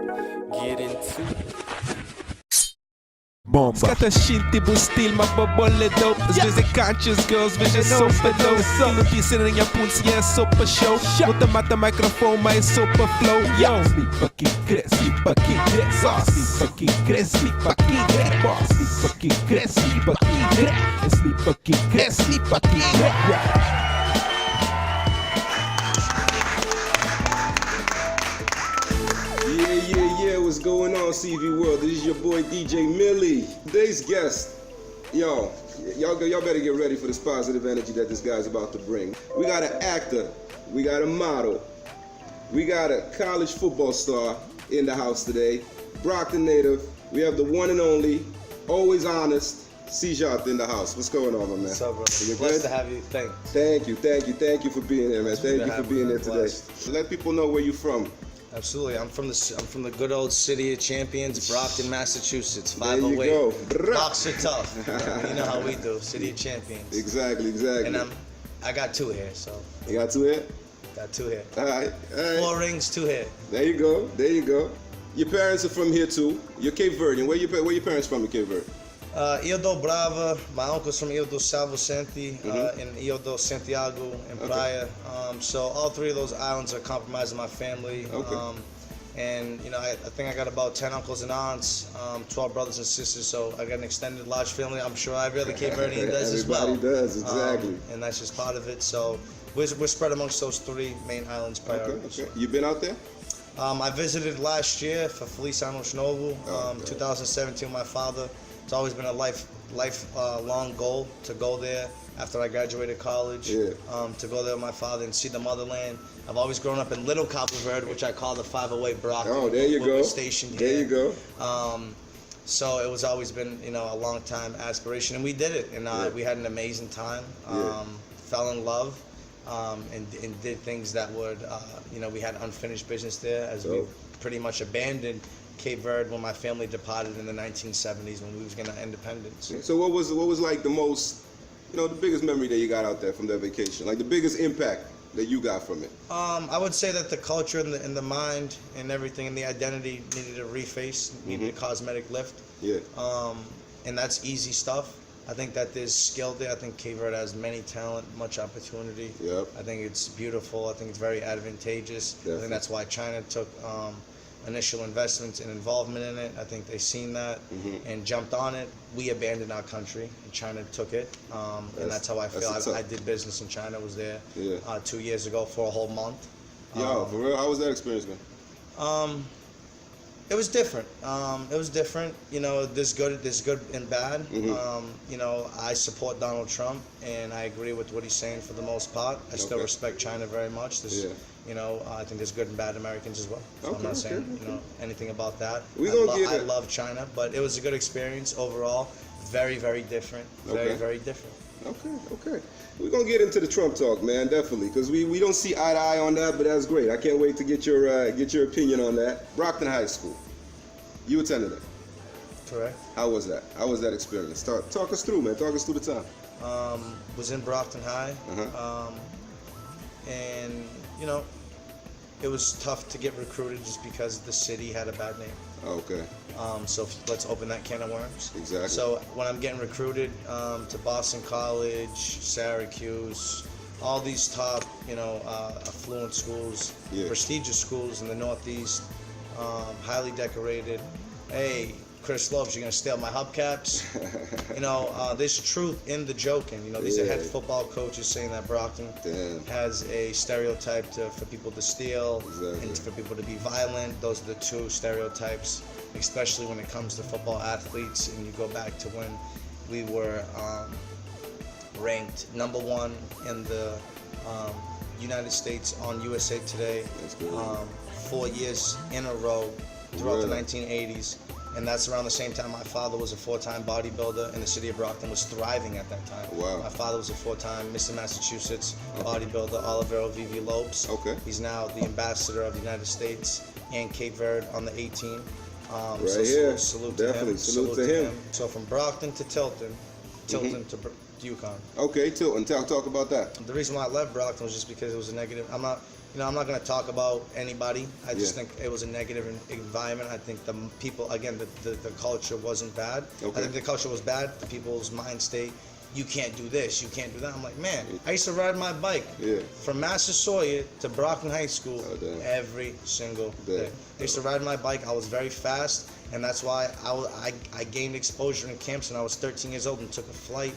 Get into it. Bomba. Scatta scinti, bustil, ma bolle dope. Svese conscious girls, vision super low. Notiser inga puls, jag är super show. Mot en matta mikrofon, my super flow. Yo! Slippa kick, slippa kick, slippa kick, slippa kick, slippa kick, slippa kick, slippa kick, slippa kick. Yeah, what's going on, CV World? This is your boy DJ Millie. Today's guest, y'all better get ready for this positive energy that this guy's about to bring. We got an actor, we got a model, we got a college football star in the house today, Brockton native. We have the one and only, always honest, CEEJOTA in the house. What's going on, my man? What's up, brother? You Blessed good? to have you. Thanks. Thank you for being here, man. Thank you for being here today. Blessed. Let people know where you're from. Absolutely. I'm from the good old city of champions, Brockton, Massachusetts. There you 508. go. Boxer tough. You know how we do. City of champions. Exactly. And I got 2 here, so. You got 2 here? Got 2 here. All right. 4 rings, 2 here. There you go. Your parents are from here too. You're Cape Verdean. Where your parents from in Cape Verde? Ilha do Brava. My uncle's from Ilha do São Vicente, and Ilha do Santiago and Praia. So all 3 of those islands are comprised of my family. Okay. And you know, I think I got about 10 uncles and aunts, 12 brothers and sisters. So I got an extended large family. I'm sure every other Cape Verdean does as well. Everybody does, exactly. And that's just part of it. So we're spread amongst those 3 main islands priorities. Okay. You been out there? I visited last year for Feliz Anos Novo, 2017 with my father. It's always been a lifelong goal to go there after I graduated college, to go there with my father and see the motherland. I've always grown up in Little Cape Verde, which I call the 508 Brockton. Oh, there you go. We're stationed here. There you go. So it was always been, you know, a long time aspiration, and we did it, and we had an amazing time. Fell in love, and did things that would, you know, we had unfinished business there as we pretty much abandoned Cape Verde when my family departed in the 1970s when we was getting our independence. So what was like the most, you know, the biggest memory that you got out there from that vacation? Like the biggest impact that you got from it? I would say that the culture and the mind and everything and the identity needed a reface, needed a cosmetic lift. Yeah. And that's easy stuff. I think that there's skill there. I think Cape Verde has many talent, much opportunity. Yep. I think it's beautiful. I think it's very advantageous. Definitely. I think that's why China took initial investments and involvement in it. I think they seen that and jumped on it. We abandoned our country and China took it. And that's how I feel. I did business in China. I was there 2 years ago for a whole month. Yo, for real? How was that experience, man? It was different. You know, there's good and bad. You know, I support Donald Trump, and I agree with what he's saying for the most part. I still respect China very much. You know, I think there's good and bad Americans as well. So I'm not saying you know anything about that. I love China, but it was a good experience overall. Very, very different. Very different. Okay. We're gonna get into the Trump talk, man, definitely, because we don't see eye to eye on that, but that's great. I can't wait to get your opinion on that. Brockton High School, you attended it. Correct. How was that? How was that experience? Talk us through, man. Talk us through the time. Was in Brockton High, and you know, it was tough to get recruited just because the city had a bad name. Okay. So let's open that can of worms. Exactly. So when I'm getting recruited to Boston College, Syracuse, all these top, you know, affluent schools, prestigious schools in the Northeast, highly decorated. Hey, Chris Lopes, you're gonna steal my hubcaps. You know, there's truth in the joking. You know, these are head football coaches saying that Brockton has a stereotype for people to steal and for people to be violent. Those are the 2 stereotypes, especially when it comes to football athletes. And you go back to when we were ranked #1 in the United States on USA Today 4 years in a row throughout the 1980s. And that's around the same time my father was a 4-time bodybuilder, and the city of Brockton was thriving at that time. Wow. My father was a 4-time Mr. Massachusetts bodybuilder, Olivero Vivi Lopes. Okay. He's now the ambassador of the United States and Cape Verde on the A-team. Right here. Salute Definitely. to him. Salute to him. So from Brockton to Tilton to UCONN. Okay, Tilton. Talk about that. The reason why I left Brockton was just because it was a negative. I'm not You know, I'm not going to talk about anybody. I just think it was a negative environment. I think the people, again, the culture wasn't bad. Okay. I think the culture was bad. The people's mind state, you can't do this, you can't do that. I'm like, man, I used to ride my bike from Massasoit to Brockton High School every single day. I used to ride my bike. I was very fast, and that's why I gained exposure in camps when I was 13 years old and took a flight.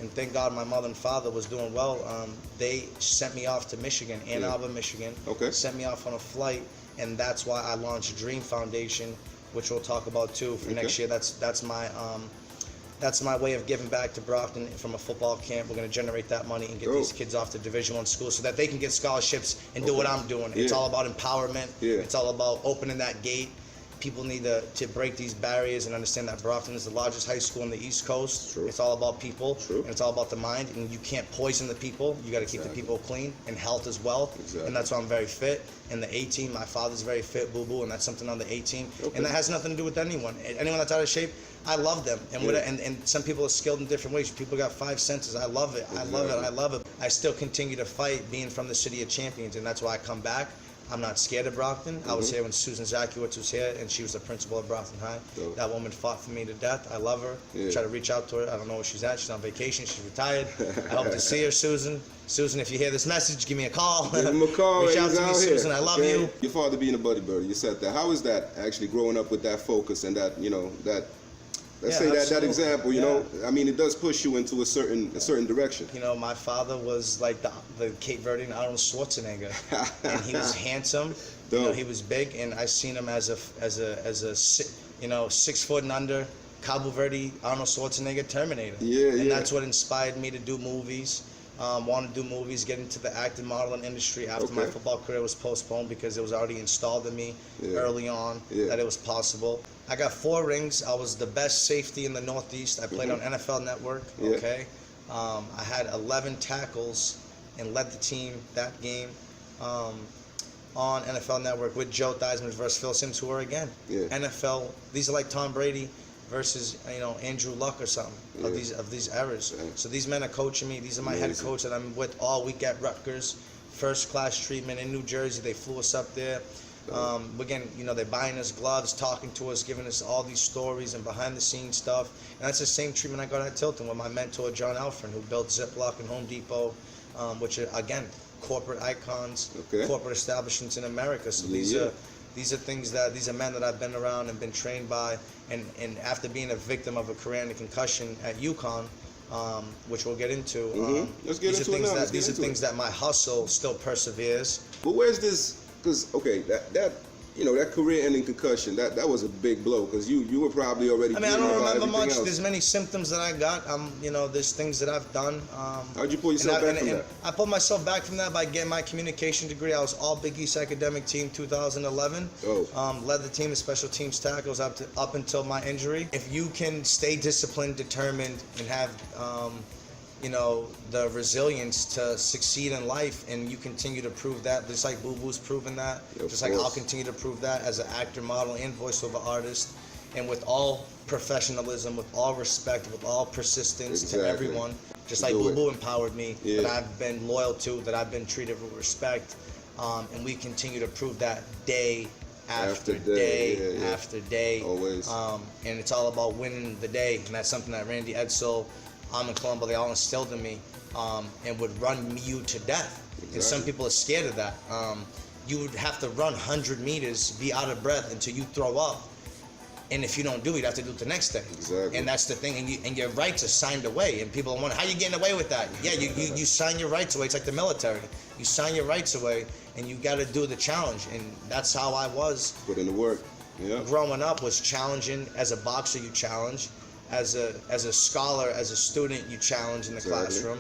And thank God my mother and father was doing well. They sent me off to Michigan, Ann Arbor, Michigan. Sent me off on a flight, and that's why I launched Dream Foundation, which we'll talk about too for next year. That's my way of giving back to Brockton from a football camp. We're going to generate that money and get these kids off to Division I schools so that they can get scholarships and do what I'm doing. It's all about empowerment. It's all about opening that gate. People need to break these barriers and understand that Brockton is the largest high school on the East Coast. It's all about people, and it's all about the mind, and you can't poison the people. You got to keep the people clean, and health as well. And that's why I'm very fit. And the A-team, my father's very fit, BOOBOO, and that's something on the A-team. And that has nothing to do with anyone. Anyone that's out of shape, I love them. And some people are skilled in different ways. People got 5 senses. I love it. I love it. I love it. I still continue to fight being from the City of Champions, and that's why I come back. I'm not scared of Brockton. I was here when Susan Zakiewicz was here, and she was the principal of Brockton High. That woman fought for me to death. I love her. Try to reach out to her. I don't know where she's at. She's on vacation. She's retired. I hope to see her, Susan. Susan, if you hear this message, give me a call. Give him a call. Reach out to me, Susan. I love you. Your father being a buddy bird, you said that. How is that actually growing up with that focus and that, you know, that, let's say that example, you know, I mean, it does push you into a certain direction. You know, my father was like the Cape Verdean Arnold Schwarzenegger, and he was handsome. You know, he was big, and I seen him as a you know, 6 foot and under Cabo Verde Arnold Schwarzenegger Terminator. And that's what inspired me to do movies. Want to do movies, get into the acting modeling industry after my football career was postponed because it was already installed in me early on that it was possible. I got 4 rings. I was the best safety in the Northeast. I played on NFL Network. I had 11 tackles and led the team that game on NFL Network with Joe Theismann versus Phil Simms, who are again NFL. These are like Tom Brady versus, you know, Andrew Luck or something of these eras. So these men are coaching me. These are my head coach that I'm with all week at Rutgers. First class treatment in New Jersey. They flew us up there. Again, you know, they're buying us gloves, talking to us, giving us all these stories and behind the scenes stuff. And that's the same treatment I got at Tilton with my mentor John Alfred, who built Ziploc and Home Depot, which are again corporate icons, corporate establishments in America. So these are things that these are men that I've been around and been trained by, and after being a victim of a career-ending concussion at UCONN, which we'll get into. Let's get into it now. These are things that my hustle still perseveres. But where's this? Because that you know, that career-ending concussion, that was a big blow because you were probably already. I mean, I don't remember much. There's many symptoms that I got. You know, there's things that I've done. How'd you pull yourself back from that? I pulled myself back from that by getting my communication degree. I was all Big East academic team 2011. Led the team of special teams tackles up until my injury. If you can stay disciplined, determined, and have you know, the resilience to succeed in life, and you continue to prove that, just like BOOBOO's proven that, just like I'll continue to prove that as an actor, model, and voiceover artist, and with all professionalism, with all respect, with all persistence to everyone, just like BOOBOO empowered me, that I've been loyal to, that I've been treated with respect, and we continue to prove that day after day after day. Always. And it's all about winning the day, and that's something that Randy Edsel, in Colombo, they all instilled in me, and would run you to death. And some people are scared of that. You would have to run 100 meters, be out of breath until you throw up. And if you don't do it, you have to do it the next day. And that's the thing. And your rights are signed away. And people are wondering, how are you getting away with that? Yeah, you sign your rights away. It's like the military. You sign your rights away, and you got to do the challenge. And that's how I was. Put in the work. Growing up was challenging. As a boxer, you challenge. As a scholar, as a student, you challenge in the classroom.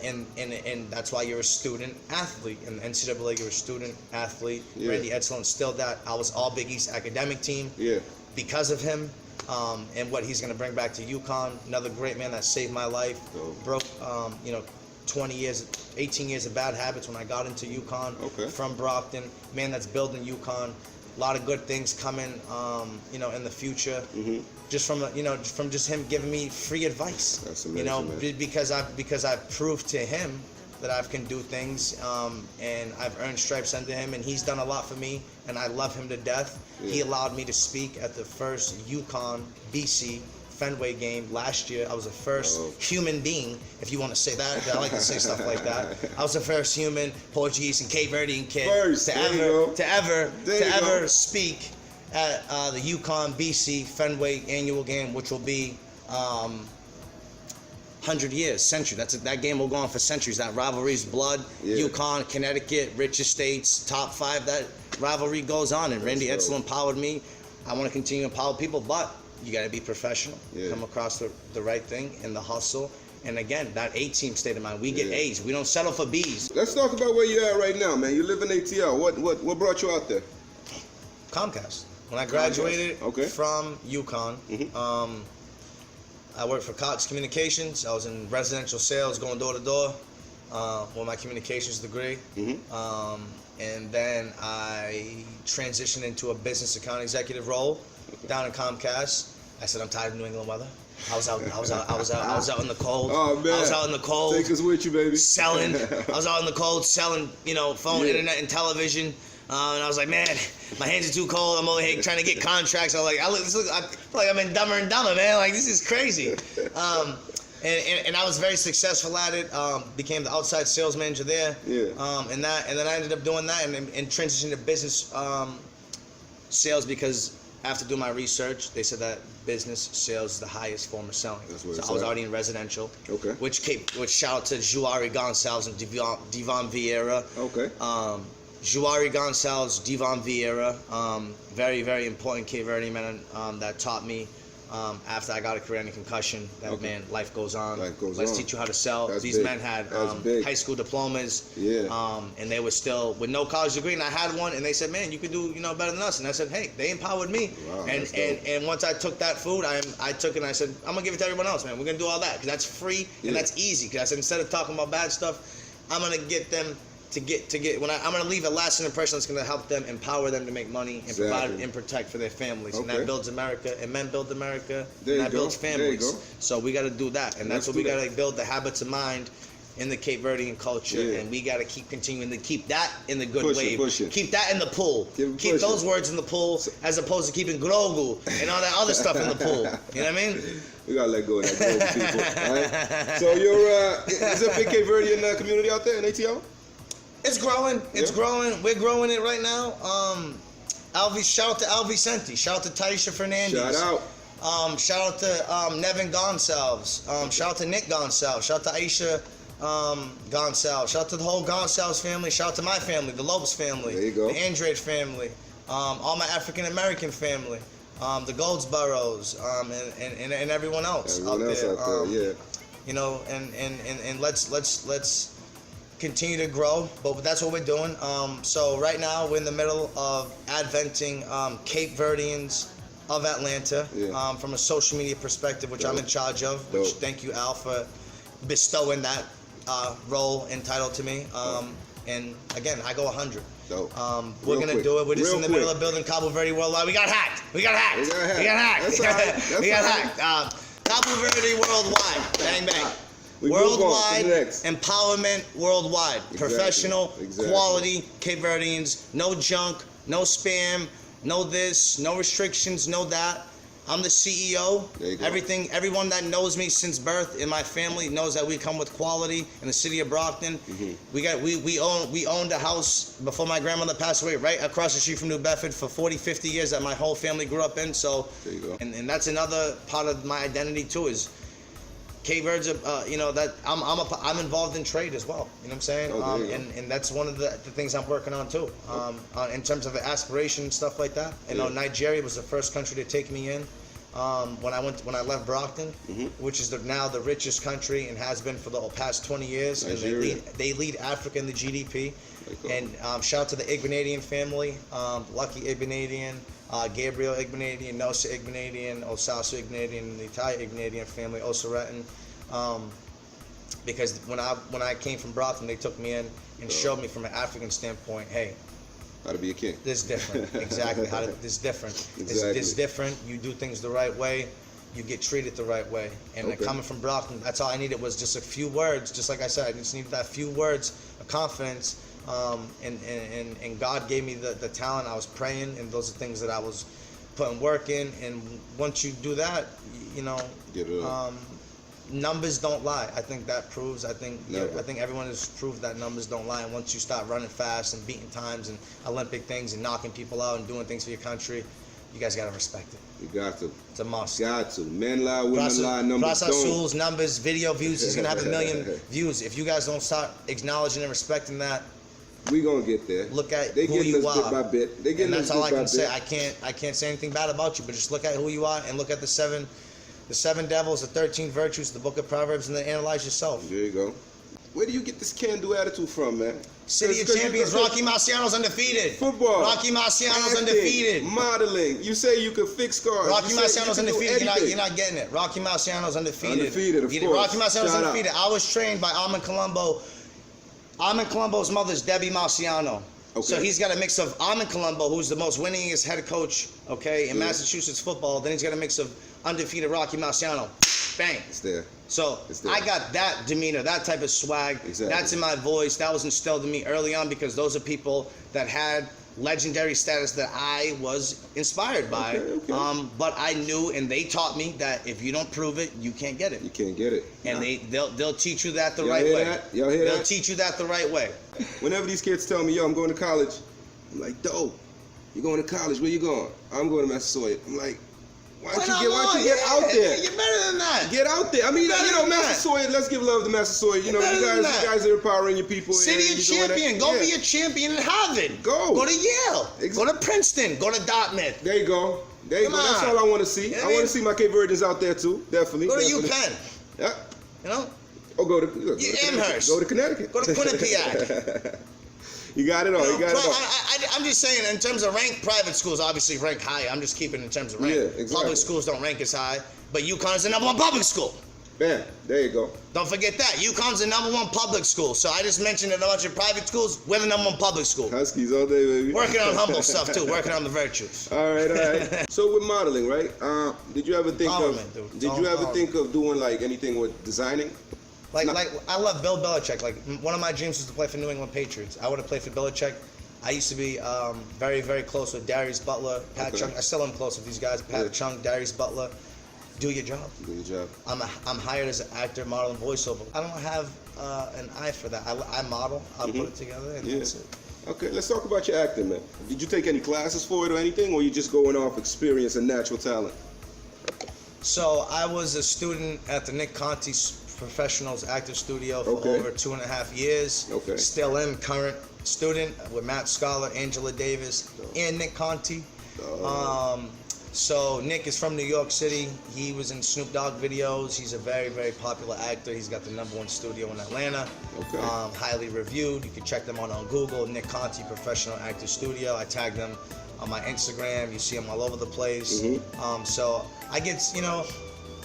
And that's why you're a student athlete. In NCAA, you're a student athlete. Randy Edsel instilled that. I was all Big East academic team because of him, and what he's going to bring back to UConn. Another great man that saved my life. Broke, you know, 18 years of bad habits when I got into UConn from Brockton. Man that's building UConn. A lot of good things coming, you know, in the future. Just from just him giving me free advice. That's amazing, you know, man. because I proved to him that I can do things, and I've earned stripes under him, and he's done a lot for me, and I love him to death. Yeah. He allowed me to speak at the first UCONN BC Fenway game last year. I was the first human being, if you want to say that. I like to say stuff like that. I was the first human Portuguese and Cape Verdean kid to ever speak at the UCONN BC Fenway annual game, which will be 100 years, century. That game will go on for centuries. That rivalry's blood. UConn, Connecticut, rich estates, top 5. That rivalry goes on, and Randy Edsel empowered me. I want to continue to empower people, but you got to be professional. Come across the right thing and the hustle. And again, that A-team state of mind. We get A's. We don't settle for B's. Let's talk about where you're at right now, man. You live in ATL. What brought you out there? Comcast. When I graduated from UConn, I worked for Cox Communications. I was in residential sales, going door to door with my communications degree. And then I transitioned into a business account executive role down in Comcast. I said, I'm tired of New England weather. I was out in the cold. Oh, man. I was out in the cold. Take us with you, baby. Selling. I was out in the cold selling, phone, internet, and television. And I was like, man, my hands are too cold. I'm over here trying to get contracts. I feel like I'm in Dumber and Dumber, man. Like, this is crazy. And I was very successful at it. Became the outside sales manager there. And then I ended up doing that and transitioned to business sales, because after doing my research, they said that business sales is the highest form of selling. So I was already in residential. Which shout out to Juari Gonçalves and Devon Vieira. Juari Gonçalves, Devon Vieira, very, very important Cape Verdean men that taught me after I got a career-ending concussion that, man, life goes on. Let's teach you how to sell. These men had high school diplomas, and they were still with no college degree, and I had one, and they said, man, you could do better than us. And I said, hey, they empowered me. And once I took that food, I took it and I said, I'm going to give it to everyone else, man. We're going to do all that, because that's free and that's easy. Because I said, instead of talking about bad stuff, I'm going to get them to get I'm going to leave a lasting impression that's going to help them, empower them to make money and provide and protect for their families. And that builds America, and men build America, and that builds families. So we got to do that, and that's what we got to build, the habits of mind in the Cape Verdean culture, and we got to keep continuing to keep that in the good wave. Keep that in the pool. Keep those words in the pool, as opposed to keeping Grogu and all that other stuff in the pool. You know what I mean? We gotta let go of that Grogu people. Right? So is there a big Cape Verdean community out there in ATL? It's growing. It's growing. We're growing it right now. Shout out to Al Vicente. Shout out to Taisha Fernandez. Shout out. Shout out to Nevin Gonçalves. Shout out to Nick Gonçalves. Shout out to Aisha Gonçalves. Shout out to the whole Gonçalves family. Shout out to my family, the Lopes family, there you go. The Andrade family, all my African American family, the Goldsboroughs, and everyone else out there. And let's continue to grow, but that's what we're doing. So right now we're in the middle of adventing Cape Verdeans of Atlanta from a social media perspective, which I'm in charge of. Which thank you, Al, for bestowing that role and title to me. And again, I go 100. We're gonna do it. We're just in the middle of building Cabo Verde Worldwide. We got hacked. That's all right. We got hacked. Cabo Verde Worldwide. Bang bang. Worldwide empowerment, worldwide. Professional, quality Cape Verdeans, no junk, no spam, no this, no restrictions, no that. I'm the CEO. Everyone that knows me since birth in my family knows that we come with quality in the city of Brockton. We owned a house before my grandmother passed away right across the street from New Bedford for 40-50 years that my whole family grew up in. So there you go. And that's another part of my identity too, is Cape Verde's, that I'm involved in trade as well. You know what I'm saying? And that's one of the things I'm working on too. In terms of aspiration and stuff like that. Nigeria was the first country to take me in when I left Brockton, which is now the richest country and has been for the past 20 years. Nigeria. And they lead Africa in the GDP. And shout out to the Igbinadian family, Lucky Igbinadian, Gabriel Igbinadian, Nosa Igbinadian, Osasu Igbinadian, and the entire Igbinadian family, Osaretan. Because when I came from Brockton, they took me in and showed me from an African standpoint, hey, how to be a king. This is different. Exactly. This is different. This is different. You do things the right way. you get treated the right way. And coming from Brockton, that's all I needed was just a few words. Just like I said, I just needed that few words of confidence. And God gave me the talent. I was praying, and those are things that I was putting work in. And once you do that, you know, numbers don't lie. I think that proves. I think everyone has proved that numbers don't lie. And once you start running fast and beating times and Olympic things and knocking people out and doing things for your country, you guys gotta respect it. You got to. It's a must. Got to. Men lie, women lie, numbers don't. Praçazul's numbers, video views. He's gonna have 1 million views. If you guys don't start acknowledging and respecting that, we gonna get there. Look at they who you are. Bit by bit. They and that's all I can say. I can't say anything bad about you, but just look at who you are and look at the seven devils, the 13 virtues, the book of Proverbs, and then analyze yourself. There you go. Where do you get this can-do attitude from, man? City of Champions, Rocky Marciano's undefeated. Football. Rocky Marciano's acting, undefeated. Modeling. You say you could fix cars. Rocky Marciano's undefeated. You're not getting it. Rocky Marciano's undefeated. Undefeated, of course. Rocky Marciano's undefeated. I was trained by Armand Colombo. Armand Colombo's mother's Debbie Marciano. Okay. So he's got a mix of Armand Colombo, who's the most winningest head coach, in Massachusetts football. Then he's got a mix of undefeated Rocky Marciano. Bang. It's there. So I got that demeanor, that type of swag. Exactly. That's in my voice. That was instilled in me early on because those are people that had legendary status that I was inspired by. Okay. But I knew, and they taught me that if you don't prove it, you can't get it. You can't get it. And they'll teach you that the right way. Y'all hear that? They'll teach you that the right way. Whenever these kids tell me, yo, I'm going to college, I'm like, dope. You're going to college? Where you going? I'm going to Massachusetts. I'm like, why don't you get out there? You're better than that. Get out there. I mean, Massachusetts, let's give love to Massachusetts. You know, you guys are empowering your people. City of champion. Go be a champion in Harvard. Go to Yale. Go to Princeton. Go to Dartmouth. There you go. That's all I want to see. I want to see my Cape Verdeans out there too. Definitely. Go to UPenn. Yeah. You know? Or go to Amherst. Go to Connecticut. Go to Quinnipiac. You got it all. You got it all. I'm just saying, in terms of rank, private schools obviously rank high. I'm just keeping it in terms of rank. Yeah, exactly. Public schools don't rank as high, but UConn is the #1 public school. Bam. There you go. Don't forget that. UConn's the #1 public school. So I just mentioned a bunch of private schools. We're the #1 public school. Huskies all day, baby. Working on humble stuff too. Working on the virtues. All right. So with modeling, right? Did you ever think of doing like anything with designing? Like I love Bill Belichick. Like one of my dreams was to play for New England Patriots. I would have played for Belichick. I used to be very, very close with Darius Butler, Pat Chung. I still am close with these guys. Pat Chung, Darius Butler. Do your job. Do your job. I'm hired as an actor, model, and voiceover. I don't have an eye for that. I model. I put it together, and that's it. Okay, let's talk about your acting, man. Did you take any classes for it or anything, or you just going off experience and natural talent? So I was a student at the Nick Conti's Professionals Actor Studio for over 2.5 years. Okay. Still am current student with Matt Scholar, Angela Davis, and Nick Conti. So Nick is from New York City. He was in Snoop Dogg videos. He's a very, very popular actor. He's got the #1 studio in Atlanta. Okay. Highly reviewed. You can check them on Google. Nick Conti Professional Actor Studio. I tagged them on my Instagram. You see them all over the place. So I get,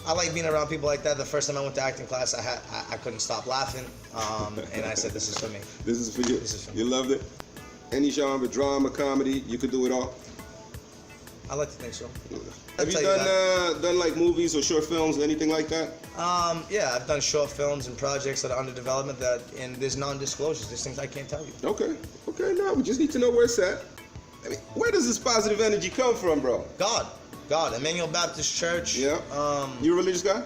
I like being around people like that. The first time I went to acting class, I couldn't stop laughing, and I said, "This is for me." This is for you. This is for me. You loved it. Any genre, drama, comedy, you could do it all. I like to think so. Have you done like movies or short films, anything like that? Yeah, I've done short films and projects that are under development and there's non-disclosures. There's things I can't tell you. Okay. Now we just need to know where it's at. I mean, where does this positive energy come from, bro? God, Emmanuel Baptist Church. Yeah. You a religious guy?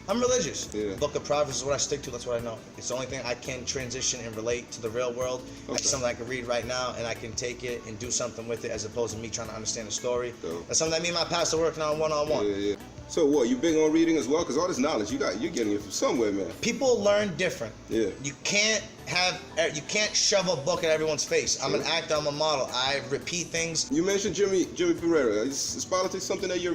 I'm religious. Yeah. Book of Proverbs is what I stick to. That's what I know. It's the only thing I can transition and relate to the real world. That's something I can read right now, and I can take it and do something with it, as opposed to me trying to understand the story. That's something that me and my pastor working on one-on-one. Yeah. So what? You big on reading as well? Because all this knowledge you're getting it from somewhere, man. People learn different. Yeah. You can't shove a book at everyone's face. I'm an actor. I'm a model. I repeat things. You mentioned Jimmy Pereira. Is politics something that you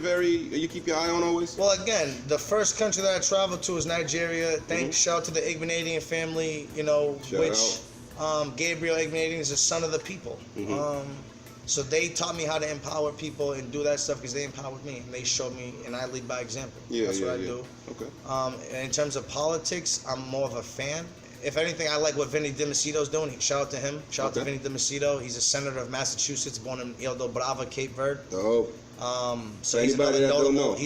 keep your eye on always? Well, again, the first country that I traveled to is Nigeria. Shout out to the Igbinedian family. Gabriel Igbinedian is the son of the people. So they taught me how to empower people and do that stuff because they empowered me and they showed me, and I lead by example. That's what I do. Okay. In terms of politics, I'm more of a fan if anything, I like what Vinny Demacito's doing. Shout out to him. Shout out to Vinny Demacito. He's a senator of Massachusetts, born in Ilha do Brava, Cape Verde. Oh. So he's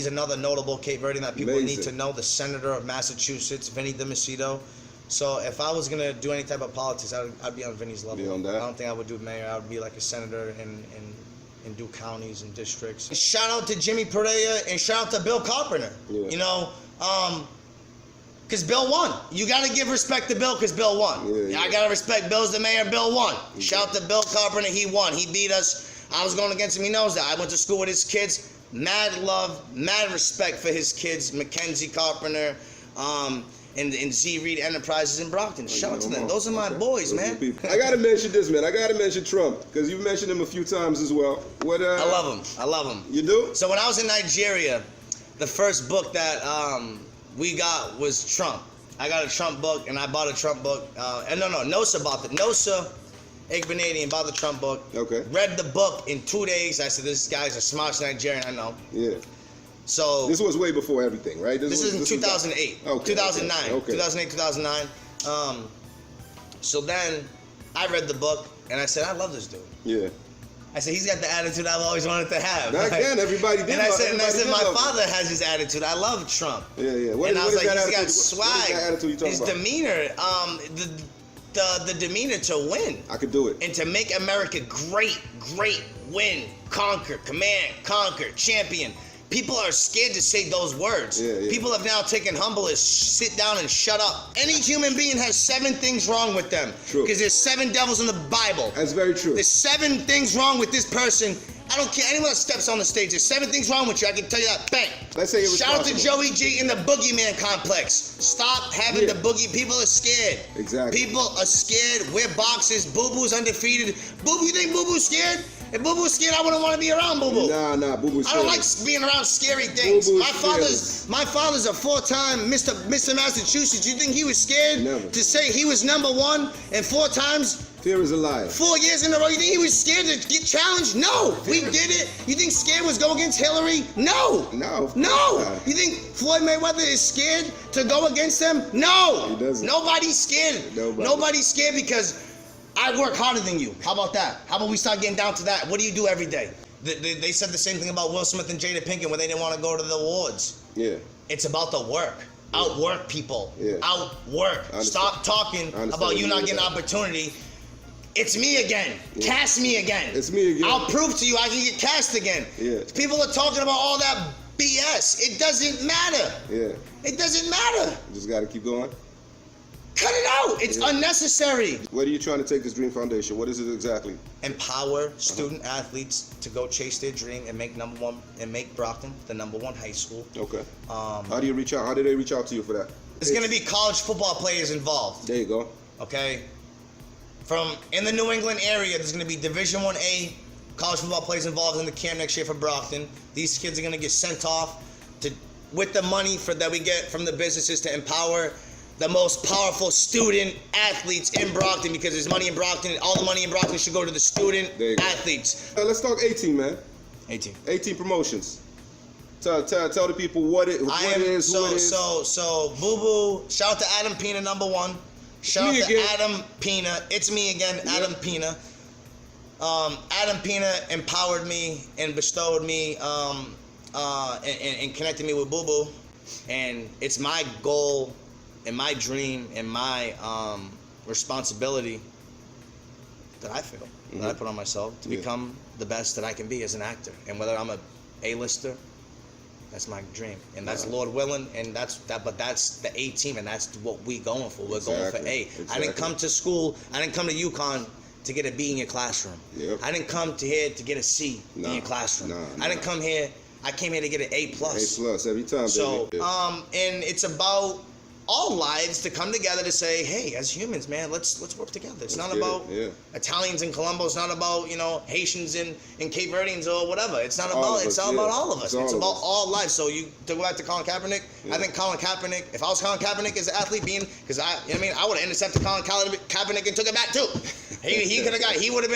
another notable Cape Verdean that people need to know. The senator of Massachusetts, Vinny Demacito. So if I was gonna do any type of politics, I'd be on Vinny's level. Be on that? I don't think I would do mayor. I would be like a senator and do counties and districts. Shout out to Jimmy Pereira and shout out to Bill Carpenter. Yeah. You know, because Bill won. You gotta give respect to Bill because Bill won. Yeah. I gotta respect Bill's the mayor. Bill won. Shout out to Bill Carpenter. He won. He beat us. I was going against him. He knows that. I went to school with his kids. Mad love, mad respect for his kids. Mackenzie Carpenter, and Z Reed Enterprises in Brockton. Shout out to them. Those are my boys, man. I gotta mention this, man. I gotta mention Trump because you've mentioned him a few times as well. What? I love him. I love him. You do? So when I was in Nigeria, the first book that we got was Trump. I got a Trump book, and I bought a Trump book. Nosa bought it. Nosa Igbenadian bought the Trump book. Okay. Read the book in 2 days. I said, this guy's a smart Nigerian. I know. Yeah. So this was way before everything, right? This is in 2008. Okay. 2009. Okay. 2008, 2009. So then I read the book, and I said, I love this dude. Yeah. I said, he's got the attitude I've always wanted to have. Back then, everybody did. And I said, my father has his attitude. I love Trump. Yeah, yeah. And I was like, he's got swag. What is that attitude you talking his about? demeanor, the demeanor to win. I could do it. And to make America great, win, conquer, command, conquer, champion. People are scared to say those words. Yeah, yeah. People have now taken humble as sit down and shut up. Any human being has 7 things wrong with them. True. Because there's 7 devils in the Bible. That's very true. There's 7 things wrong with this person. I don't care anyone that steps on the stage. There's 7 things wrong with you. I can tell you that. Bang. Let's say you're Shout out to responsible. Joey G in the boogeyman complex. Stop having the boogie. People are scared. Exactly. People are scared. Wear boxes. BOOBOO's undefeated. BOOBOO, you think BOOBOO's scared? If BOOBOO's scared, I wouldn't want to be around BOOBOO. Nah, BOOBOO's scared. I don't like being around scary things. BOOBOO's My father's a 4-time Mr. Massachusetts. You think he was scared Never. to say he was #1 and 4 times? Fear is a lie. 4 years in a row. You think he was scared to get challenged? No. We did it. You think scared was go against Hillary? No. No. No. You think Floyd Mayweather is scared to go against them? No. He doesn't. Nobody's scared. Nobody's scared because I work harder than you. How about that? How about we start getting down to that? What do you do every day? They said the same thing about Will Smith and Jada Pinkett when they didn't want to go to the awards. Yeah. It's about the work. Outwork people. Yeah. Outwork. Stop talking about you not getting opportunity. It's me again. Yeah. Cast me again. It's me again. I'll prove to you I can get cast again. Yeah. People are talking about all that BS. It doesn't matter. Yeah. It doesn't matter. You just got to keep going. Cut it out. It's unnecessary. Where are you trying to take this Dream Foundation? What is it exactly? Empower student athletes to go chase their dream and make #1 and make Brockton the #1 high school. Okay. How do you reach out? How do they reach out to you for that? There's going to be college football players involved. There you go. Okay. From in the New England area, there's going to be Division 1A college football players involved in the camp next year for Brockton. These kids are going to get sent off with the money that we get from the businesses to empower the most powerful student athletes in Brockton, because there's money in Brockton. All the money in Brockton should go to the student athletes. Let's talk Ateam, man. Ateam. Ateam Promotions. Tell the people what it is. So BOOBOO. Shout out to Adam Pina, #1. Shout out to Adam Pina. It's me again, yep. Adam Pina. Adam Pina empowered me and bestowed me and connected me with BOOBOO, and it's my goal and my dream and my responsibility that I feel that I put on myself to become the best that I can be as an actor. And whether I'm a A-lister, that's my dream, and that's Lord willing, and that's the A-team, and that's what we going for. We're going for A. Exactly. I didn't come to school. I didn't come to UCONN to get a B in your classroom. Yep. I didn't come to here to get a C in your classroom. I didn't come here. I came here to get an A+. A+ every time. So, baby. And it's about all lives to come together to say, hey, as humans, man, let's work together. It's not about Italians in Colombo. It's not about Haitians in Cape Verdeans or whatever. It's not about. It's all about all of us. It's about all lives. So to go back to Colin Kaepernick, I think Colin Kaepernick. If I was Colin Kaepernick as an athlete, because I would have intercepted Colin Kaepernick and took it back too. He could have got. He would have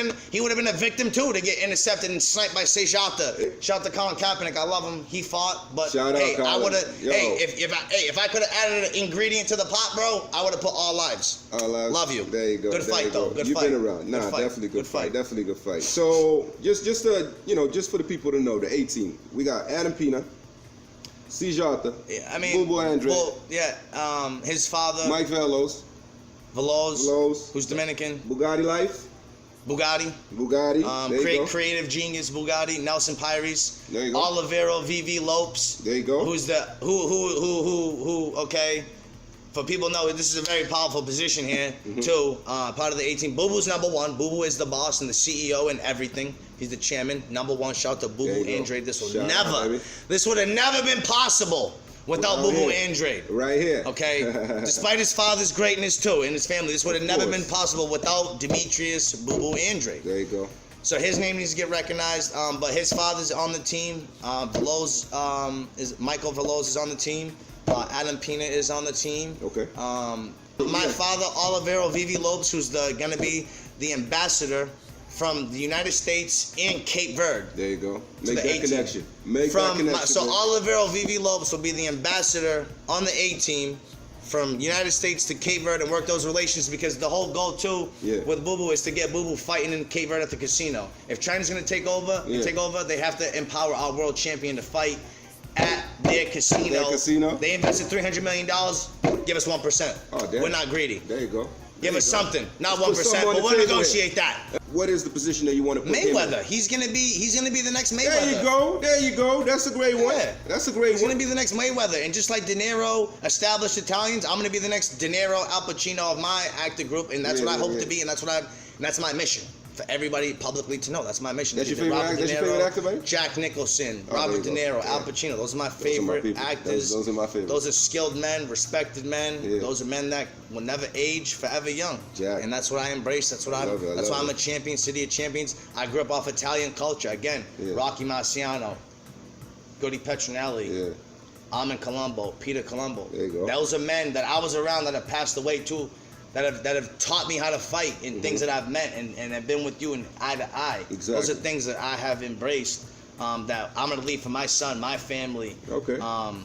been a victim too to get intercepted and sniped by CEEJOTA. Shout out to Colin Kaepernick. I love him. He fought, but Shout hey, out, Colin. I would have. Yo. Hey, if I could have added an ingredient to the pot, bro, I would have put all lives. All lives. Love you. There you go. Good there fight you go. though. Good You've fight. been around. Nah, Good fight. definitely good fight. fight. Definitely good fight. So just just for the people to know, the A-team. We got Ateam, CEEJOTA, Yeah, I mean, BOOBOO Andrade, well, yeah. His father, Mike Velos, who's Dominican. Bugatti Life, Bugatti. There you go. Creative genius Bugatti. Nelson Pires. There you go. Olivero VV Lopes. There you go. Who's the who? Okay. For people know, this is a very powerful position here too. Part of the A-team. BOOBOO's number one. BOOBOO is the boss and the CEO and everything. He's the chairman. Number one. Shout out to BOOBOO Andrade. This would have never been possible without BOOBOO Andrade. Right here. Okay. Despite his father's greatness too and his family, this would have never been possible without Demetrius BOOBOO Andrade. There you go. So his name needs to get recognized. But his father's on the team. Michael Veloz is on the team. Ateam is on the team. Okay. My father, Olivero VV Lopes, who's gonna be the ambassador from the United States and Cape Verde. There you go. To Make the that A-team. connection. Make So that connection. Olivero VV Lopes will be the ambassador on the A-team from United States to Cape Verde and work those relations, because the whole goal too with BOOBOO is to get BOOBOO fighting in Cape Verde at the casino. If China's gonna take over, they have to empower our world champion to fight at their casino. They invested $300 million. Give us 1%. Oh, damn. We're not greedy. There you go. Give us something, not Let's put 1%, something on but the we'll table negotiate that. What is the position that you want to put him Mayweather. in? He's gonna be the next Mayweather. There you go. There you go. That's a great one. Yeah. That's a great He's one. gonna be the next Mayweather, and just like De Niro established Italians, I'm gonna be the next De Niro, Al Pacino of my actor group, and that's what I hope to be, and that's my mission for everybody publicly to know. That's my mission. That's your favorite actor, buddy? Jack Nicholson, Oh, Robert De there you go. Niro, Al Yeah. Pacino. Those are my Those are my favorite people. actors. Those are my favorites. Those are skilled men, respected men. Yeah. Those are men that will never age, forever young. Jack. And that's what I embrace. That's what that's why I'm a champion, city of champions. I grew up off Italian culture. Again, Rocky Marciano, Goody Petronelli, Armin Colombo, Peter Colombo. There you go. Those are men that I was around that have passed away too, that have taught me how to fight and things that I've met and have been with you in eye to eye. Exactly. Those are things that I have embraced, that I'm gonna leave for my son, my family. Okay. And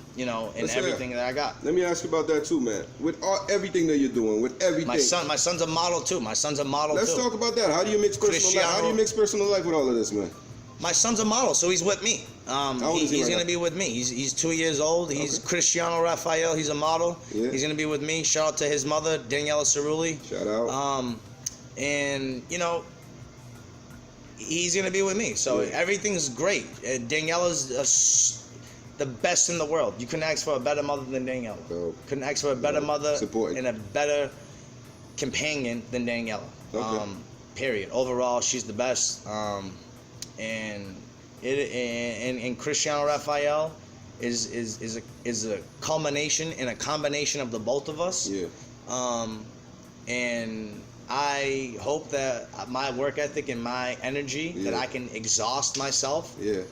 everything that I got. Let me ask you about that too, man. With everything that you're doing, with everything. My son's a model too. Let's talk about that. How do you mix personal life? How do you mix personal life with all of this, man? My son's a model, so he's with me. He's gonna be with me. He's 2 years old. He's Cristiano Rafael. He's a model. Yeah. He's gonna be with me. Shout out to his mother, Daniela Cerulli. Shout out. And he's gonna be with me. So everything's great. Daniela's the best in the world. You couldn't ask for a better mother than Daniela. Couldn't ask for a better mother and a better companion than Daniela. Period. Overall, she's the best. And Cristiano Rafael is a culmination and a combination of the both of us. Yeah. And I hope that my work ethic and my energy that I can exhaust myself. Yeah.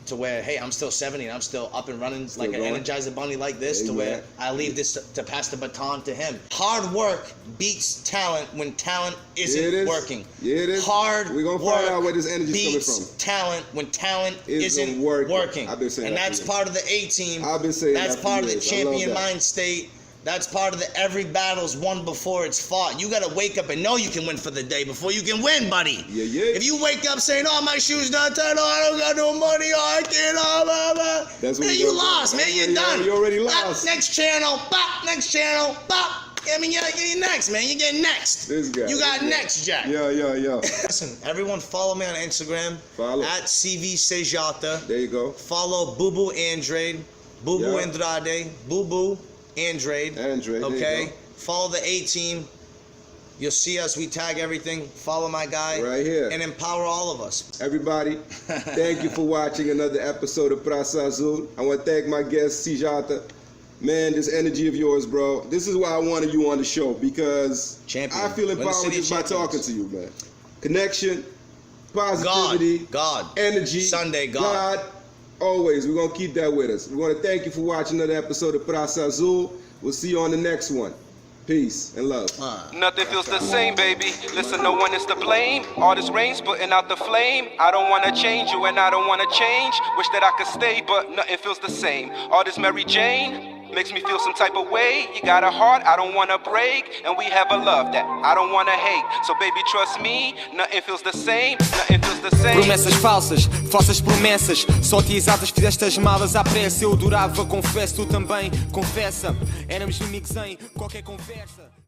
To where, hey, I'm still 70 and I'm still up and running like an Energizer Bunny like this, to where I leave this to pass the baton to him. Hard work beats talent when talent isn't working. Yeah, it is. We're gonna find out where this energy is coming from. Talent when talent isn't working. I've been saying and that that's part of the A-team. I've been saying that's that part for of the years. champion mind state. That's part of the every battle's won before it's fought. You gotta wake up and know you can win for the day before you can win, buddy. Yeah, yeah. If you wake up saying, "Oh, my shoe's not tight. Oh, I don't got no money. Oh, I can't." Blah, blah. That's what you lost, man. You're done. You already lost. Next channel. Bop. Next channel. Bop. I mean, you're next, man. You're getting next. This guy. You got next, Jack. Yeah. Listen, everyone follow me on Instagram. Follow. At CV CEEJOTA. There you go. Follow BOOBOO Andrade. BOOBOO Andrade. BOOBOO Andrade. Okay. Follow the A-team. You'll see us. We tag everything. Follow my guy. Right here. And empower all of us. Everybody, thank you for watching another episode of Praçazul. I want to thank my guest, CEEJOTA. Man, this energy of yours, bro. This is why I wanted you on the show, because I feel empowered just by talking to you, man. Connection, positivity, God, energy, Sunday, God. Always. We're going to keep that with us. We want to thank you for watching another episode of Praçazul. We'll see you on the next one. Peace and love. Nothing feels the same, baby. Listen, no one is to blame. All this rain's putting out the flame. I don't wanna change you and I don't wanna change. Wish that I could stay, but nothing feels the same. All this Mary Jane makes me feel some type of way. You got a heart I don't wanna break, and we have a love that I don't wanna hate. So baby, trust me, nothing feels the same. Nothing feels the same. Promessas falsas, falsas promessas. Só te exatas, fizeste as malas à pressa. Eu durava, confesso, tu também, confessa. Éramos inimigos em qualquer conversa.